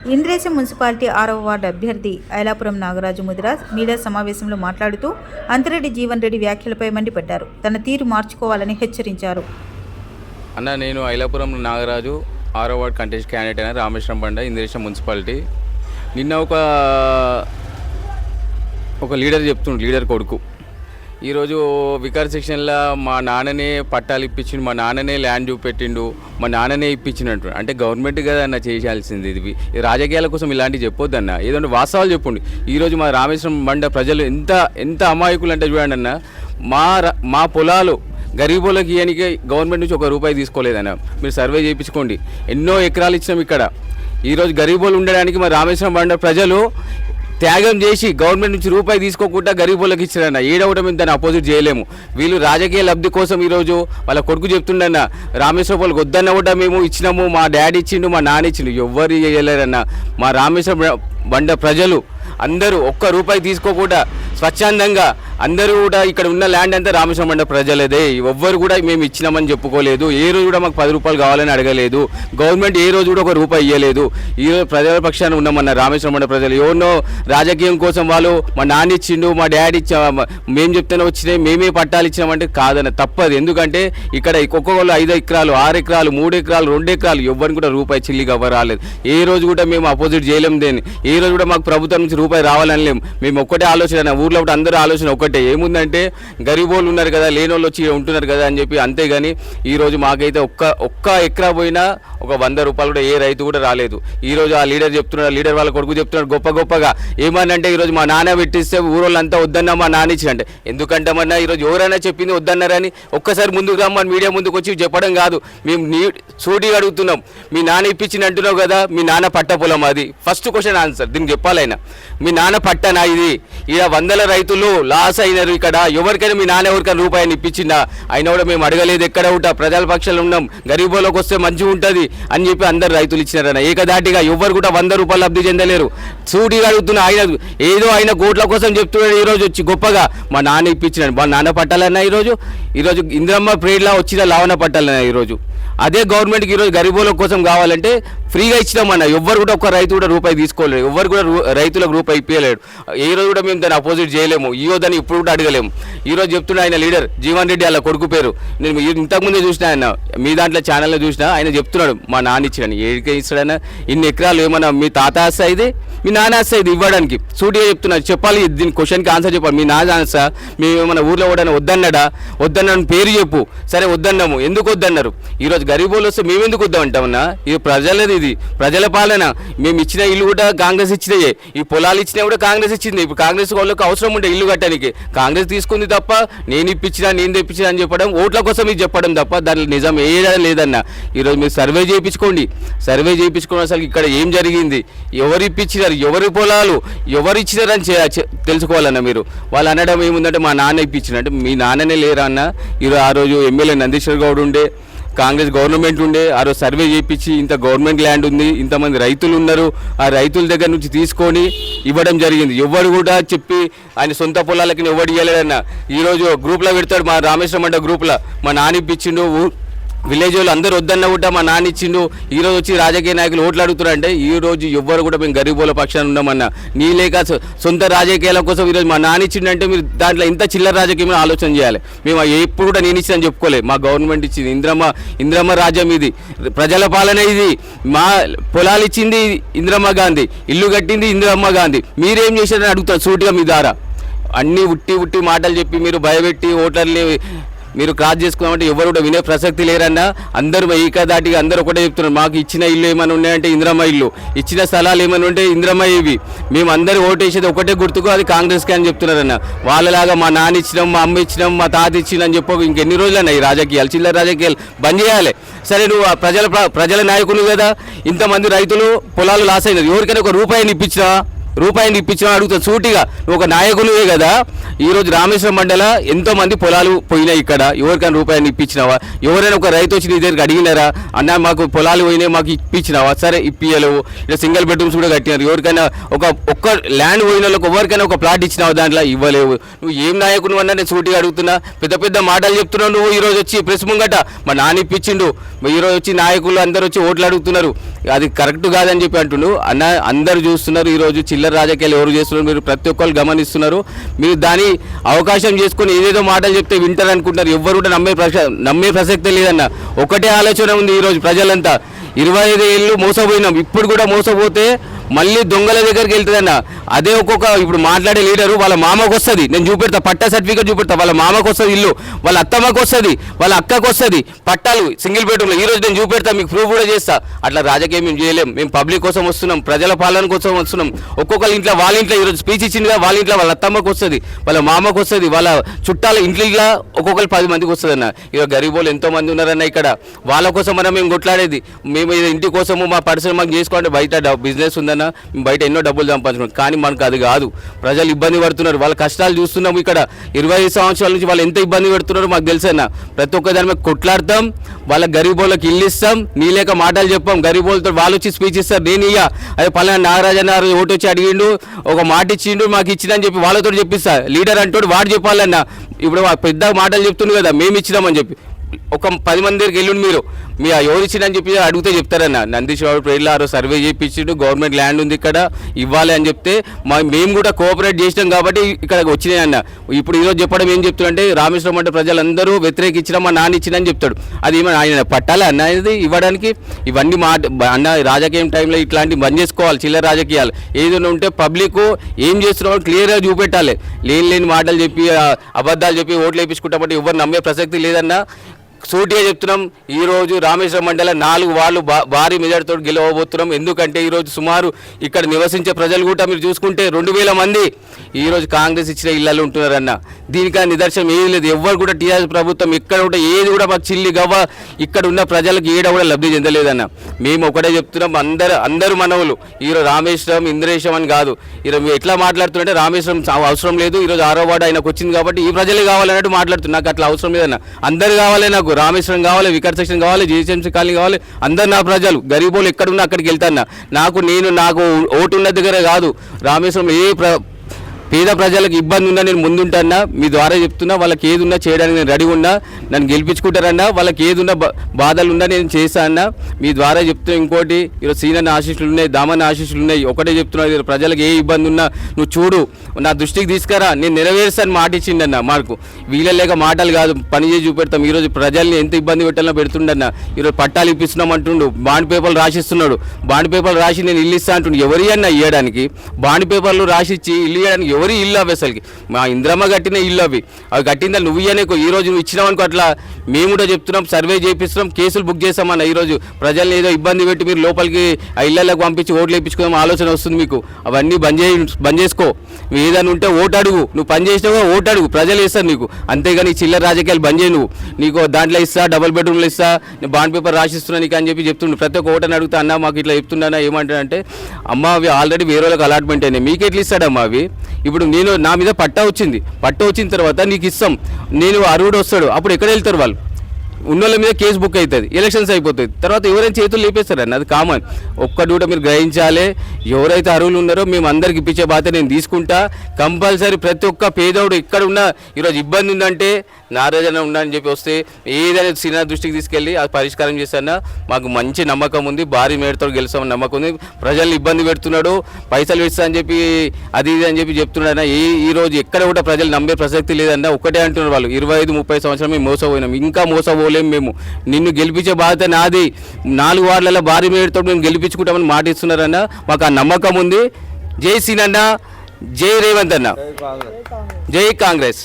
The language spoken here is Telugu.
ఇంద్రేశం మున్సిపాలిటీ 6వ వార్డు అభ్యర్థి ఐలాపురం నాగరాజు ముదిరాజ్ మీడియా సమావేశంలో మాట్లాడుతూ అంతిరెడ్డి జీవన్ రెడ్డి వ్యాఖ్యలపై మండిపడ్డారు. తన తీరు మార్చుకోవాలని హెచ్చరించారు. అన్న, నేను ఐలాపురం నాగరాజు 6వ వార్డు కంటెస్ట్ క్యాండిడేట్ అయిన రామేశ్వరం బండ ఇంద్రేశం మున్సిపాలిటీ. నిన్న ఒక లీడర్ కొడుకు ఈరోజు వికార్ సెక్షన్లో మా నాన్ననే పట్టాలు ఇప్పించిండు, మా నాన్ననే ల్యాండ్ చూపెట్టిండు, మా నాన్ననే ఇప్పించినట్టు. అంటే గవర్నమెంట్ కదా అన్న చేయాల్సింది. ఇది రాజకీయాల కోసం ఇలాంటివి చెప్పొద్దన్న, ఏదంటే వాస్తవాలు చెప్పండి. ఈరోజు మా రామేశ్వరం బండ ప్రజలు ఎంత అమాయకులు అంటే చూడండి అన్న, మా పొలాలు గరీబులకు ఇయనికి గవర్నమెంట్ నుంచి ₹1 తీసుకోలేదన్న. మీరు సర్వే చేయించుకోండి. ఎన్నో ఎకరాలు ఇచ్చినాం ఇక్కడ. ఈరోజు గరీబులు ఉండడానికి మా రామేశ్వరం బండ ప్రజలు త్యాగం చేసి గవర్నమెంట్ నుంచి ₹1 తీసుకోకుండా గరీబులకు ఇచ్చారన్న. ఏడవడం దాన్ని అపోజిట్ చేయలేము. వీళ్ళు రాజకీయ లబ్ధి కోసం ఈరోజు వాళ్ళ కొడుకు చెప్తుండన్న, రామేశ్వరం వాళ్ళకి వద్దన్న కూడా మేము ఇచ్చినాము, మా డాడీ ఇచ్చిండు, మా నాన్న ఇచ్చిండు, ఎవ్వరు చేయలేరన్న. మా రామేశ్వరం బండ ప్రజలు అందరూ ₹1 తీసుకోకుండా స్వచ్ఛందంగా అందరూ కూడా ఇక్కడ ఉన్న ల్యాండ్ అంతా రామేశ్వరం బండ ప్రజలదే. ఎవ్వరు కూడా మేము ఇచ్చినామని చెప్పుకోలేదు. ఏ రోజు కూడా మాకు ₹10 కావాలని అడగలేదు. గవర్నమెంట్ ఏ రోజు కూడా ₹1 ఇవ్వలేదు. ఈరోజు ప్రజల పక్షాన ఉన్నామన్న రామేశ్వరం బండ ప్రజలు. ఎవరినో రాజకీయం కోసం వాళ్ళు మా నాన్న ఇచ్చిండు, మా డాడీ మేము చెప్తేనే వచ్చినాయి, మేమే పట్టాలు ఇచ్చినామంటే కాదన్న, తప్పదు. ఎందుకంటే ఇక్కడ ఒక్కొక్కళ్ళు 5 ఎకరాలు, 6 ఎకరాలు, 3 ఎకరాలు, 2 ఎకరాలు ఎవరిని కూడా ₹1 చిల్లిగా రాలేదు. ఏ రోజు కూడా మేము అపోజిట్ చేయలేము దేని. ఏ రోజు కూడా మాకు ప్రభుత్వం నుంచి ₹1 రావాలని లేము. మేము ఒక్కటే ఆలోచన, ఊర్లో అందరూ ఆలోచన ఒకటే, ఏముందంటే గరీబోళ్ళు ఉన్నారు కదా, లేని వాళ్ళు వచ్చి ఉంటున్నారు కదా అని చెప్పి. అంతేగాని ఈరోజు మాకైతే ఒక్క ఎకరా పోయినా ఒక ₹100 కూడా ఏ రైతు కూడా రాలేదు. ఈరోజు ఆ లీడర్ చెప్తున్నాడు, లీడర్ వాళ్ళ కొడుకు చెప్తున్నాడు గొప్పగా ఏమనంటే, ఈరోజు మా నాన్న పెట్టిస్తే ఊరోళ్ళంతా వద్దన్నా మా నాన్న ఇచ్చినంటే. ఎందుకంటామన్నా, ఈరోజు ఎవరైనా చెప్పింది వద్దన్నారని ఒక్కసారి ముందుకు రమ్మని మీడియా ముందుకు వచ్చి చెప్పడం కాదు. మేము సూటిగా అడుగుతున్నాం, మీ నాన్న ఇప్పించిన అంటున్నావు కదా, మీ నాన్న పట్ట పొలం అది? ఫస్ట్ క్వశ్చన్ ఆన్సర్ దీనికి చెప్పాలైనా. మీ నాన్న పట్టనా ఇది? ఇలా 100 రైతులు లాస్ అయినారు. ఇక్కడ ఎవరికైనా మీ నాన్న ఎవరికైనా ₹1 ఇప్పించిందా? అయినా కూడా మేము అడగలేదు. ఎక్కడ ఉంటా ప్రజల పక్షాలు ఉన్నాం, గరీబులకు వస్తే మంచిగా ఉంటుంది అని చెప్పి అందరు రైతులు ఇచ్చినారన్న. ఏకదాటిగా ఎవరు కూడా ₹100 లబ్ధి చెందలేరు. సూటిగా అడుగుతున్నా. ఆయన కోట్ల కోసం చెప్తున్నాడు. ఈరోజు వచ్చి గొప్పగా మా నాన్న ఇప్పించినాడు. మా నాన్న పట్టాలన్నా ఈరోజు ఇంద్రమ్మ ప్రేడ్లా వచ్చిన లావణ పట్టాలన్నా ఈరోజు. అదే గవర్నమెంట్కి ఈరోజు గరీబుల కోసం కావాలంటే ఫ్రీగా ఇచ్చినామన్న. ఎవ్వరు కూడా ఒక్క రైతు కూడా ₹1 తీసుకోలేడు. ఎవరు కూడా రైతులకు ₹1 ఇప్పించలేడు. ఏ రోజు కూడా మేము దాన్ని అపోజిట్ చేయలేము. ఇవ్వదని ఇప్పుడు కూడా అడగలేము. ఈరోజు చెప్తున్నా, ఆయన లీడర్ జీవన్ రెడ్డి వాళ్ళ కొడుకు పేరు నేను ఇంతకుముందే చూసిన, ఆయన మీ దాంట్లో ఛానల్లో చూసినా. ఆయన చెప్తున్నాడు మా నాన్న ఇచ్చాడని. ఏడికే ఇస్తాడైనా? ఇన్ని ఎకరాలు ఏమన్నా మీ తాత ఆస్తా ఇది, మీ నాన్న ఆస్తా ఇది ఇవ్వడానికి? సూటిగా చెప్తున్నారు. చెప్పాలి, దీని క్వశ్చన్కి ఆన్సర్ చెప్పాలి. మీ నాన్న ఆస్తా మేము ఏమన్నా ఊర్లో కూడా వద్దన్నాను పేరు చెప్పు. సరే వద్దన్నాము. ఎందుకు వద్దన్నారు? ఈరోజు గరీబులు వస్తే మేము ఎందుకు వద్దామంటామన్నా? ఇది ప్రజలది, ఇది ప్రజల పాలన. మేము ఇచ్చిన ఇల్లు కూడా కాంగ్రెస్ ఇచ్చినాయే. ఈ పొలాలు ఇచ్చినా కూడా కాంగ్రెస్ ఇచ్చింది. ఇప్పుడు కాంగ్రెస్ వాళ్ళకి అవసరం ఉంటే ఇల్లు కట్టడానికి కాంగ్రెస్ తీసుకుంది తప్ప, నేను తెప్పించినా అని చెప్పడం, ఓట్ల కోసం ఇది చెప్పడం తప్ప దాంట్లో నిజం ఏదైనా లేదన్న. ఈరోజు మీరు సర్వే చేయించుకోండి. అసలు ఇక్కడ ఏం జరిగింది, ఎవరు ఇప్పించినారు, ఎవరి పొలాలు ఎవరు ఇచ్చినారని తెలుసుకోవాలన్న. మీరు వాళ్ళు అనడం ఏముందంటే మా నాన్న ఇప్పించినట్టు. మీ నాన్ననే లేరా అన్న? ఆ రోజు ఎమ్మెల్యే నందీశ్వర్ గౌడ్ ఉండే, కాంగ్రెస్ గవర్నమెంట్ ఉండే. ఆ రోజు సర్వే చేయించి ఇంత గవర్నమెంట్ ల్యాండ్ ఉంది, ఇంతమంది రైతులు ఉన్నారు, ఆ రైతుల దగ్గర నుంచి తీసుకొని ఇవ్వడం జరిగింది. ఎవరు కూడా చెప్పి ఆయన సొంత పొలాలకి ఎవరు ఇవ్వలేదన్న. ఈరోజు గ్రూప్లో పెడతాడు, మా రామేశ్వరం అంటే గ్రూప్లో మా నాన్న ఇప్పించిండు, విలేజ్ వాళ్ళు అందరూ వద్దన్న కూడా మా నాన్న ఇచ్చిండు. ఈరోజు వచ్చి రాజకీయ నాయకులు ఓట్లు అడుగుతున్నారంటే, ఈరోజు ఎవ్వరు కూడా మేము గరీబుల పక్షాన ఉన్నామన్నా. నీ లేక సొంత రాజకీయాల కోసం ఈరోజు మా నాన్న ఇచ్చిండంటే మీరు దాంట్లో ఇంత చిల్లర రాజకీయం ఆలోచన చేయాలి. మేము ఎప్పుడు కూడా నేను ఇచ్చిందని చెప్పుకోలేదు. మా గవర్నమెంట్ ఇచ్చింది ఇంద్రమ్మ రాజ్యం, ఇది ప్రజల పాలన, ఇది మా పొలాలు ఇచ్చింది ఇందిరమ్మ గాంధీ, ఇల్లు కట్టింది ఇందిరమ్మ గాంధీ. మీరేం చేశారని అడుగుతారు సూటిగా మీ ద్వారా. అన్నీ ఉట్టి మాటలు చెప్పి మీరు భయపెట్టి ఓటర్ని మీరు క్రాస్ చేసుకున్నామంటే ఎవరు కూడా వినే ప్రసక్తి లేరన్నా. అందరూ ఏకదాటిగా అందరూ ఒకటే చెప్తున్నారు, మాకు ఇచ్చిన ఇల్లు ఏమైనా ఉన్నాయంటే ఇందిరమ్మ ఇల్లు, ఇచ్చిన స్థలాలు ఏమైనా ఉంటే ఇందిరమ్మ ఇవి. మేము అందరూ ఓటేసేది ఒకటే గుర్తుకు, అది కాంగ్రెస్కి అని చెప్తున్నారన్న. వాళ్ళలాగా మా నాన్న ఇచ్చినాం, మా అమ్మ ఇచ్చినాం, మా తాత ఇచ్చినాం అని చెప్పు ఇంకెన్ని రోజులన్నా ఈ రాజకీయాలు, చిల్లర రాజకీయాలు బంద్ చేయాలి. సరే, నువ్వు ప్రజల నాయకులు కదా, ఇంతమంది రైతులు పొలాలు లాస్ అయినది, ఎవరికైనా ₹1 ఇప్పించినా? రూపాయిని ఇప్పించినా అడుగుతా సూటిగా. నువ్వు ఒక నాయకునివే కదా. ఈరోజు రామేశ్వరం మండల ఎంతో మంది పొలాలు పోయినాయి. ఇక్కడ ఎవరికైనా రూపాయిని ఇప్పించినావా? ఎవరైనా ఒక రైతు వచ్చి నీ దగ్గరికి అడిగినారా? అన్న మాకు పొలాలు పోయినాయి మాకు ఇప్పించినావా? సరే ఇప్పియలేవు. ఇలా సింగిల్ బెడ్రూమ్స్ కూడా కట్టినారు. ఎవరికైనా ఒక్క ల్యాండ్ పోయిన వాళ్ళకి ఎవరికైనా ఒక ప్లాట్ ఇచ్చినావు, దాంట్లో ఇవ్వలేవు. నువ్వు ఏం నాయకుడు అన్నా నేను సూటిగా అడుగుతున్నా. పెద్ద పెద్ద మాటలు చెప్తున్నావు నువ్వు. ఈరోజు వచ్చి ప్రెస్ ముంగట మా నాన్న ఇప్పించిండు, ఈరోజు వచ్చి నాయకులు అందరూ వచ్చి ఓట్లు అడుగుతున్నారు. అది కరెక్ట్ కాదని చెప్పి అంటుండు. అన్న అందరూ చూస్తున్నారు. ఈరోజు చిల్లర రాజకీయాలు ఎవరు చేస్తున్నారు మీరు ప్రతి ఒక్కరు గమనిస్తున్నారు. మీరు దాని అవకాశం చేసుకొని ఏదేదో మాటలు చెప్తే వింటారు అనుకుంటున్నారు. ఎవరు కూడా నమ్మే ప్రసక్తే లేదన్న. ఒకటే ఆలోచన ఉంది ఈరోజు ప్రజలంతా. 25 ఏళ్ళు మోసపోయినాం. ఇప్పుడు కూడా మోసపోతే మళ్ళీ దొంగల దగ్గరికి వెళ్తుందన్న. అదే ఇప్పుడు మాట్లాడే లీడరు వాళ్ళ మామకు వస్తుంది. నేను చూపెడతా, పట్టా సర్టిఫికేట్ చూపెడతా. వాళ్ళ మామకు వస్తుంది ఇల్లు, వాళ్ళ అత్తమ్మకు వస్తుంది, వాళ్ళ అక్కకు వస్తుంది పట్టాలు సింగిల్ బెడ్రూమ్లో. ఈరోజు నేను చూపెడతా, మీకు ప్రూఫ్ కూడా చేస్తా. అట్లా రాజకీయం మేము చేయలేం. మేము పబ్లిక్ కోసం వస్తున్నాం, ప్రజల పాలన కోసం వస్తున్నాం. ఒక్కొక్కరి ఇంట్లో వాళ్ళ ఇంట్లో ఈరోజు స్పీచ్ ఇచ్చిందిగా, వాళ్ళ ఇంట్లో వాళ్ళ అత్తమ్మకు వస్తుంది, వాళ్ళ మామకు వస్తుంది, వాళ్ళ చుట్టాల ఇంట్లో ఒక్కొక్కరు 10 మందికి వస్తుంది అన్న. ఇక గరీబోళ్ళు ఎంతో మంది ఉన్నారన్న ఇక్కడ. వాళ్ళ కోసం మేము కొట్లాడేది. మేము ఇంటి కోసము మా పరిశ్రమ మాకు చేసుకోండి. బయట బిజినెస్ ఉందన్న, బయట ఎన్నో డబ్బులు సంపాదించుకున్నాం. కానీ మనకు అది కాదు. ప్రజలు ఇబ్బంది పడుతున్నారు. వాళ్ళ కష్టాలు చూస్తున్నాము. ఇక్కడ 25 సంవత్సరాల నుంచి వాళ్ళు ఎంత ఇబ్బంది పెడుతున్నారో మాకు తెలుసన్న. ప్రతి ఒక్క దాని మీద కొట్లాడతాం. వాళ్ళ గరీబోళ్ళకి ఇల్లు ఇస్తాం, నీలేక మాటలు చెప్పాం. గరీబోళ్ళతో వాళ్ళు వచ్చి స్పీచ్ ఇస్తారు. నేను ఇయ్య అదే పలానా నాగరాజన్న ఓటు వచ్చి అడిగిండు, ఒక మాట ఇచ్చిండు, మాకు ఇచ్చిందని చెప్పి వాళ్ళతో చెప్పిస్తా. లీడర్ అంటోడు వాడు చెప్పాలన్న. ఇప్పుడు పెద్ద మాటలు చెప్తుంది కదా మేము ఇచ్చినామని చెప్పి. ఒక 10 మంది దగ్గరికి వెళ్ళండి మీరు ఎవరు ఇచ్చిందని చెప్పి అడిగితే చెప్తారన్న. నందీష్ బాబు ప్రేర్లో సర్వే చేయించిండు, గవర్నమెంట్ ల్యాండ్ ఉంది ఇక్కడ ఇవ్వాలి అని చెప్తే మేము కూడా కోఆపరేట్ చేసినాం కాబట్టి ఇక్కడ వచ్చినాయి అన్న. ఇప్పుడు ఈరోజు చెప్పడం ఏం చెప్తాడంటే రామేశ్వరం అంటే ప్రజలందరూ వ్యతిరేకించిన మా నాన్న ఇచ్చిందని చెప్తాడు. అది ఆయన పట్టాలి అన్న ఇది ఇవ్వడానికి. ఇవన్నీ అన్న రాజకీయం టైంలో ఇట్లాంటివి బంద్ చేసుకోవాలి. చిల్లర రాజకీయాలు ఏదైనా ఉంటే పబ్లిక్ ఏం చేస్తున్నామో క్లియర్గా చూపెట్టాలి. లేని మాటలు చెప్పి అబద్ధాలు చెప్పి ఓట్లు వేయించుకుంటామంటే ఎవరు నమ్మే ప్రసక్తి లేదన్న. సూటిగా చెప్తున్నాం. ఈరోజు రామేశ్వరం మండలం 4 వార్డులు భారీ మెజార్టీతో గెలవబోతున్నాం. ఎందుకంటే ఈరోజు సుమారు ఇక్కడ నివసించే ప్రజలు కూడా మీరు చూసుకుంటే 2000 మంది ఈరోజు కాంగ్రెస్ ఇచ్చిన ఇళ్లలో ఉంటున్నారన్న. దీనికన్నా నిదర్శనం ఏది లేదు. ఎవరు కూడా టీఆర్ఎస్ ప్రభుత్వం ఇక్కడ కూడా ఏది కూడా మాకు చిల్లి గవ్వ ఇక్కడ ఉన్న ప్రజలకు ఏడ కూడా లబ్ధి చెందలేదన్న. మేము ఒకటే చెప్తున్నాం, అందరూ మనవులు. ఈరోజు రామేశ్వరం ఇంద్రేశం అని కాదు. ఈరోజు ఎట్లా మాట్లాడుతుంటే రామేశ్వరం అవసరం లేదు, ఈరోజు 6వ వార్డు ఆయనకు వచ్చింది కాబట్టి ఈ ప్రజలే కావాలన్నట్టు మాట్లాడుతున్నా. నాకు అట్లా అవసరం లేదన్న. అందరు కావాలి, నాకు రామేశ్వరం కావాలి, వికార్ సెక్షన్ కావాలి, జీహెచ్ఎంసీ కాలనీ కావాలి. అందరు నా ప్రజలు గరీబోళ్ళు ఎక్కడున్నా అక్కడికి వెళ్తాను. నాకు ఓటు ఉన్న దగ్గర కాదు. రామేశ్వరం పేద ప్రజలకు ఇబ్బంది ఉన్నా నేను ముందుంటానా. మీ ద్వారా చెప్తున్నా, వాళ్ళకి ఏది ఉన్నా చేయడానికి నేను రెడీ ఉన్నా. నన్ను గెలిపించుకుంటారన్నా. వాళ్ళకి ఏది ఉన్నా బాధలు ఉన్నా నేను చేస్తానన్నా. మీ ద్వారా చెప్తున్నా. ఇంకోటి ఈరోజు సీనన్న ఆశీస్సులు ఉన్నాయి, దామన్న ఆశీస్సులు ఉన్నాయి. ఒకటే చెప్తున్నా, ప్రజలకు ఏ ఇబ్బంది ఉన్నా నువ్వు చూడు, నా దృష్టికి తీసుకురా, నేను నెరవేరుస్తాను మాట ఇచ్చిండన్న. మాకు వీళ్ళలేక మాటలు కాదు, పని చేసి చూపెడతాం. ఈరోజు ప్రజల్ని ఎంత ఇబ్బంది పెట్టాలో పెడుతుండన్న. ఈరోజు పట్టాలు ఇప్పిస్తున్నాం అంటుండు, బాండ్ పేపర్లు రాసిస్తున్నాడు. బాండ్ పేపర్లు రాసి నేను ఇల్లు ఇస్తా అంటుండు. ఎవరి అన్న ఇవ్వడానికి? బాండ్ పేపర్లు రాసిచ్చి ఇల్లు ఇవ్వడానికి ఎవరి ఇల్లు అవి? అసలుకి మా ఇంద్రమ్మ కట్టిన ఇల్లు అవి కట్టిందా నువ్వు ఇయ్యనేకో. ఈరోజు నువ్వు ఇచ్చినావు అనుకో. అట్లా మేము కూడా చెప్తున్నాం, సర్వే చేపిస్తున్నాం, కేసులు బుక్ చేస్తామన్న. ఈరోజు ప్రజల్ని ఏదో ఇబ్బంది పెట్టి మీరు లోపలికి ఆ ఇళ్లకు పంపించి ఓట్లు వేయించుకుందాం ఆలోచన వస్తుంది మీకు. అవన్నీ బంద్ చేసుకో. ఏదైనా ఉంటే ఓటు అడుగు. నువ్వు పని చేసినావో ఓటు అడుగు, ప్రజలు ఇస్తారు నీకు. అంతేగాని చిల్లర రాజకీయాలు బంద్ చేయి. నీకు దాంట్లో ఇస్తా, డబుల్ బెడ్రూమ్లు ఇస్తా, నేను బాండ్ పేపర్ రాసిస్తున్నా నీకు అని చెప్పి చెప్తుండు. ప్రతి ఒక్క ఓటని అడుగుతా, అన్న మాకు ఇట్లా చెప్తున్నా ఏమంటాడంటే, అమ్మ అవి ఆల్రెడీ వేరే వాళ్ళకి అలాట్మెంట్ అయినాయి, మీకు ఎట్లా ఇస్తాడమ్మా అవి? ఇప్పుడు నా మీద పట్టా వచ్చిన తర్వాత నీకు ఇస్తాం, నేను అర్హుడు వస్తాడు, అప్పుడు ఎక్కడ వెళ్తారు వాళ్ళు? ఉన్నోళ్ళ మీద కేసు బుక్ అవుతుంది, ఎలక్షన్స్ అయిపోతుంది, తర్వాత ఎవరైనా చేతులు లేపేస్తారని. అది కామన్. ఒక్కటి కూడా మీరు గ్రహించాలి. ఎవరైతే అర్హులు ఉన్నారో మేము అందరికి ఇప్పించే బాధ్యత నేను తీసుకుంటా. కంపల్సరీ ప్రతి ఒక్క పేదోడు ఇక్కడ ఉన్న ఈరోజు ఇబ్బంది ఉందంటే నారాజన ఉందని చెప్పి వస్తే ఏదైనా సినిమా దృష్టికి తీసుకెళ్ళి అది పరిష్కారం చేస్తానా. మాకు మంచి నమ్మకం ఉంది, భారీ మేరతో గెలుస్తామని నమ్మకం ఉంది. ప్రజల్ని ఇబ్బంది పెడుతున్నాడు, పైసలు ఇస్తా అని చెప్పి అది ఇది అని చెప్పి చెప్తున్నాడన్నా. ఈరోజు ఎక్కడ కూడా ప్రజలు నమ్మే ప్రసక్తి లేదన్నా. ఒకటే అంటున్నారు వాళ్ళు, 25-30 సంవత్సరాలు మేము మోసపోయినాం, ఇంకా మోసపోలేం మేము. నిన్ను గెలిపించే బాధ్యత నాది. 4 వార్డులలో భారీ మేరతో మేము గెలిపించుకుంటామని మాట ఇస్తున్నారన్నా. మాకు ఆ నమ్మకం ఉంది. జై సీనన్న, జై రేవంత్ అన్న, జై కాంగ్రెస్.